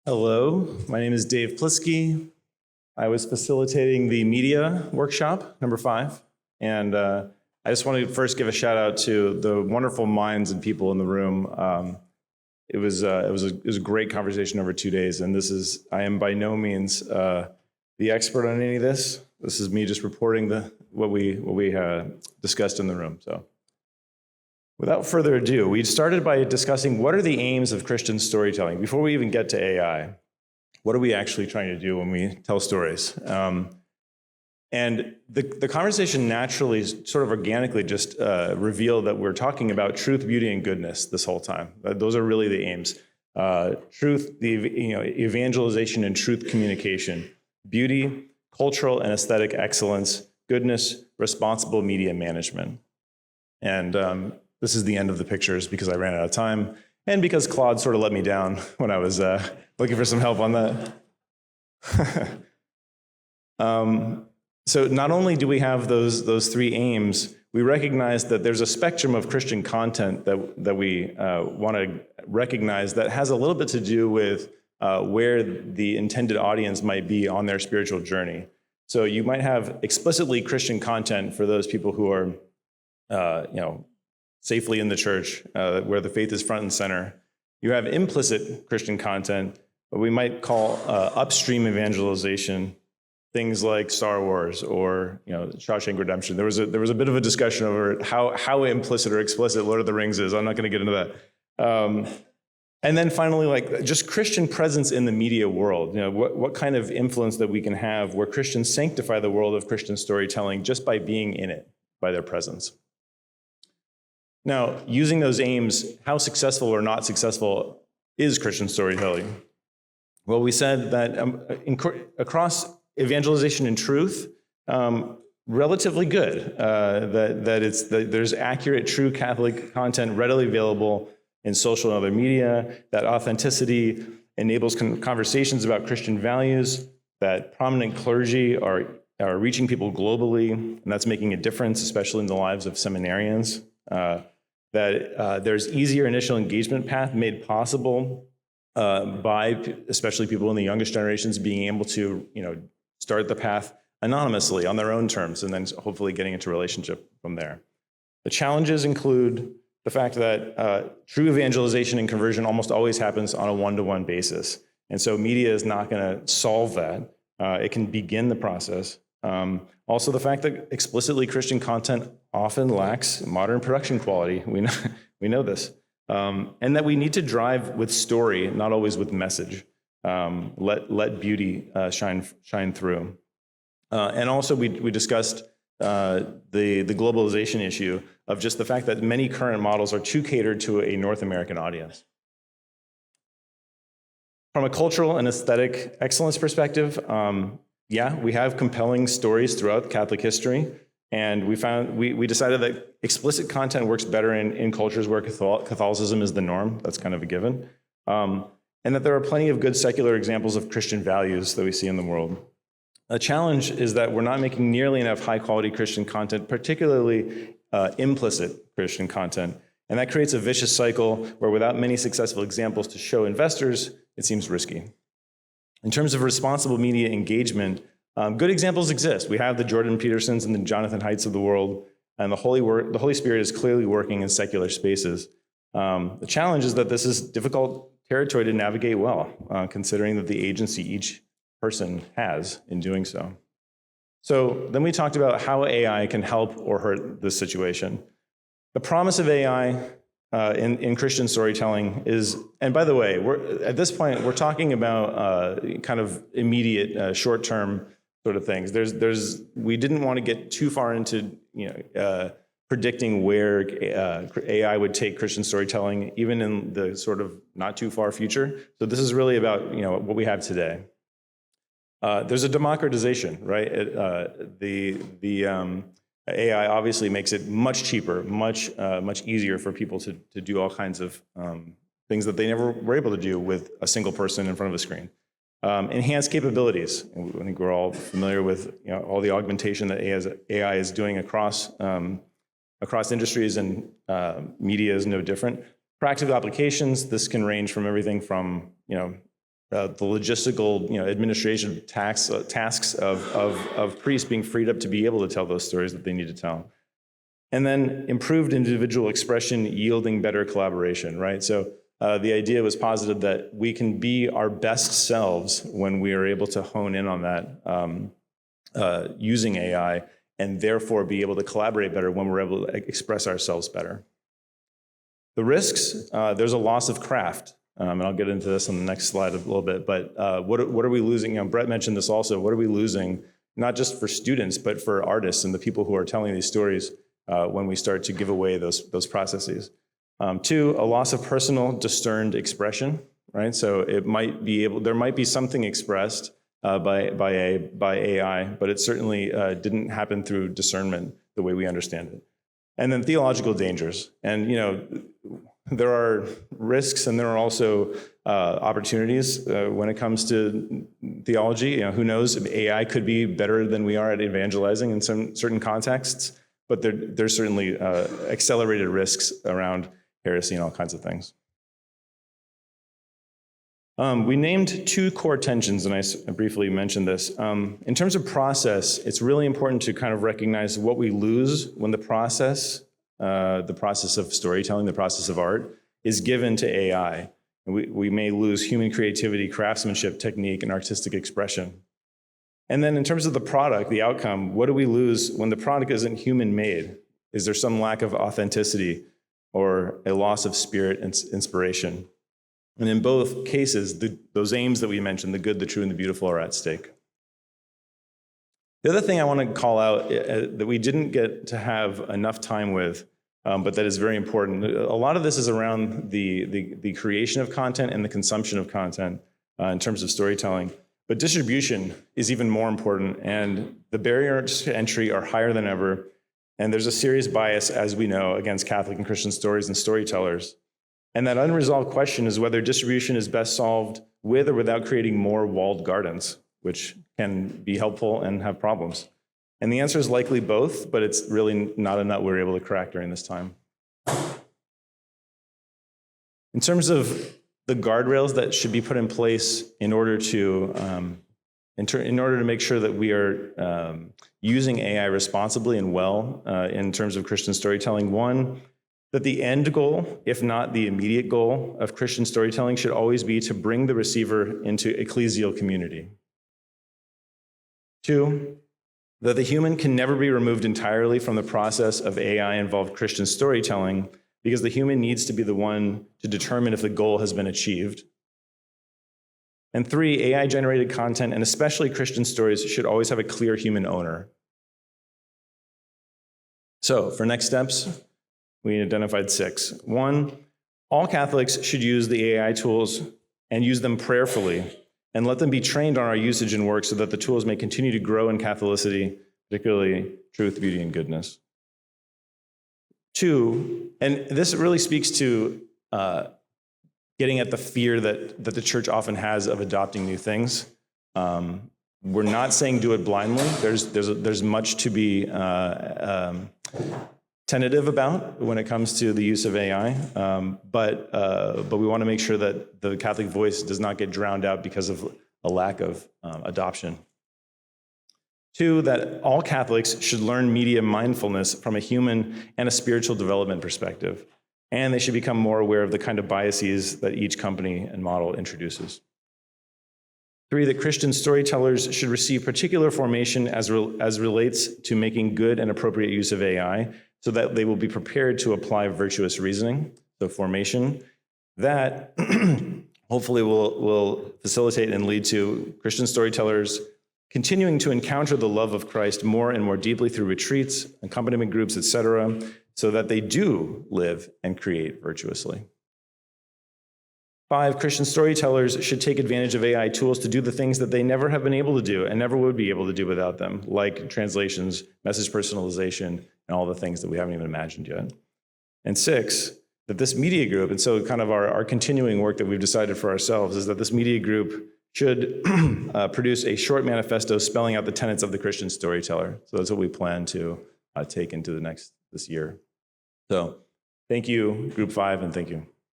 Hello, my name is Dave Plisky. I was facilitating the media workshop, number 5, and I just want to first give a shout out to the wonderful minds and people in the room. It was a great conversation over 2 days, and I am by no means the expert on any of this. This is me just reporting what we discussed in the room. So, without further ado, we started by discussing what are the aims of Christian storytelling. Before we even get to AI, what are we actually trying to do when we tell stories? And the conversation naturally, sort of organically, just revealed that we're talking about truth, beauty, and goodness this whole time. Those are really the aims. Truth, evangelization and truth communication. Beauty, cultural and aesthetic excellence. Goodness, responsible media management. And this is the end of the pictures because I ran out of time and because Claude sort of let me down when I was looking for some help on that. So not only do we have those 3 aims, we recognize that there's a spectrum of Christian content that we want to recognize that has a little bit to do with where the intended audience might be on their spiritual journey. So you might have explicitly Christian content for those people who are, safely in the church, where the faith is front and center. You have implicit Christian content, what we might call upstream evangelization, things like Star Wars or Shawshank Redemption. There was a bit of a discussion over how implicit or explicit Lord of the Rings is. I'm not going to get into that. And then finally, like just Christian presence in the media world. What kind of influence that we can have where Christians sanctify the world of Christian storytelling just by being in it, by their presence. Now, using those aims, how successful or not successful is Christian storytelling? Well, we said that across evangelization and truth, relatively good. There's accurate, true Catholic content readily available in social and other media, that authenticity enables conversations about Christian values, that prominent clergy are reaching people globally, and that's making a difference, especially in the lives of seminarians. That there's easier initial engagement path made possible by especially people in the youngest generations being able to start the path anonymously on their own terms and then hopefully getting into a relationship from there. The challenges include the fact that true evangelization and conversion almost always happens on a one-to-one basis. And so media is not going to solve that. It can begin the process. Also, the fact that explicitly Christian content often lacks modern production quality. We know this. And that we need to drive with story, not always with message. Let beauty shine through. And also, we discussed the globalization issue of just the fact that many current models are too catered to a North American audience. From a cultural and aesthetic excellence perspective, we have compelling stories throughout Catholic history, and we decided that explicit content works better in cultures where Catholicism is the norm. That's kind of a given. And that there are plenty of good secular examples of Christian values that we see in the world. A challenge is that we're not making nearly enough high-quality Christian content, particularly implicit Christian content. And that creates a vicious cycle where without many successful examples to show investors, it seems risky. In terms of responsible media engagement, good examples exist. We have the Jordan Petersons and the Jonathan Haidts of the world, and the Holy Spirit is clearly working in secular spaces. The challenge is that this is difficult territory to navigate well, considering that the agency each person has in doing so. So then we talked about how AI can help or hurt this situation. The promise of AI in Christian storytelling is, and by the way, at this point, we're talking about kind of immediate, short-term sort of things. We didn't want to get too far into predicting where AI would take Christian storytelling, even in the sort of not too far future. So this is really about what we have today. There's a democratization, right? The AI obviously makes it much cheaper, much easier for people to do all kinds of things that they never were able to do with a single person in front of a screen. Enhanced capabilities. I think we're all familiar with all the augmentation that AI is doing across industries, and media is no different. Practical applications. This can range from everything from the logistical, administration tasks of priests being freed up to be able to tell those stories that they need to tell. And then improved individual expression yielding better collaboration, right? So the idea was posited that we can be our best selves when we are able to hone in on that using AI, and therefore be able to collaborate better when we're able to express ourselves better. The risks, there's a loss of craft. And I'll get into this on the next slide a little bit, but what are we losing? Brett mentioned this also. What are we losing, not just for students, but for artists and the people who are telling these stories when we start to give away those processes? 2, a loss of personal discerned expression, right? So there might be something expressed by AI, but it certainly didn't happen through discernment the way we understand it. And then theological dangers. And, there are risks and there are also opportunities when it comes to theology. Who knows, AI could be better than we are at evangelizing in some certain contexts, but there's certainly accelerated risks around heresy and all kinds of things. We named 2 core tensions, and I briefly mentioned this. In terms of process, it's really important to kind of recognize what we lose when the process of storytelling, the process of art, is given to AI. And we may lose human creativity, craftsmanship, technique, and artistic expression. And then in terms of the product, the outcome, what do we lose when the product isn't human-made? Is there some lack of authenticity or a loss of spirit and inspiration? And in both cases, those aims that we mentioned, the good, the true, and the beautiful, are at stake. The other thing I want to call out that we didn't get to have enough time with, but that is very important. A lot of this is around the creation of content and the consumption of content in terms of storytelling. But distribution is even more important, and the barriers to entry are higher than ever. And there's a serious bias, as we know, against Catholic and Christian stories and storytellers. And that unresolved question is whether distribution is best solved with or without creating more walled gardens, which can be helpful and have problems. And the answer is likely both, but it's really not a nut we're able to crack during this time. In terms of the guardrails that should be put in place in order to make sure that we are using AI responsibly and well in terms of Christian storytelling, 1, that the end goal, if not the immediate goal of Christian storytelling, should always be to bring the receiver into ecclesial community. 2, that the human can never be removed entirely from the process of AI-involved Christian storytelling, because the human needs to be the one to determine if the goal has been achieved. And 3, AI-generated content, and especially Christian stories, should always have a clear human owner. So, for next steps, we identified 6. 1, all Catholics should use the AI tools and use them prayerfully, and let them be trained on our usage and work so that the tools may continue to grow in Catholicity, particularly truth, beauty, and goodness. 2, and this really speaks to getting at the fear that the church often has of adopting new things. We're not saying do it blindly. There's much to be tentative about when it comes to the use of AI, but we want to make sure that the Catholic voice does not get drowned out because of a lack of adoption. 2, that all Catholics should learn media mindfulness from a human and a spiritual development perspective, and they should become more aware of the kind of biases that each company and model introduces. 3, that Christian storytellers should receive particular formation as relates to making good and appropriate use of AI, so that they will be prepared to apply virtuous reasoning, so formation. That hopefully will facilitate and lead to Christian storytellers continuing to encounter the love of Christ more and more deeply through retreats, accompaniment groups, etc., so that they do live and create virtuously. 5, Christian storytellers should take advantage of AI tools to do the things that they never have been able to do and never would be able to do without them, like translations, message personalization, and all the things that we haven't even imagined yet. And 6, that this media group, and so kind of our continuing work that we've decided for ourselves, is that this media group should produce a short manifesto spelling out the tenets of the Christian storyteller. So that's what we plan to take into this year. So thank you, Group 5, and thank you.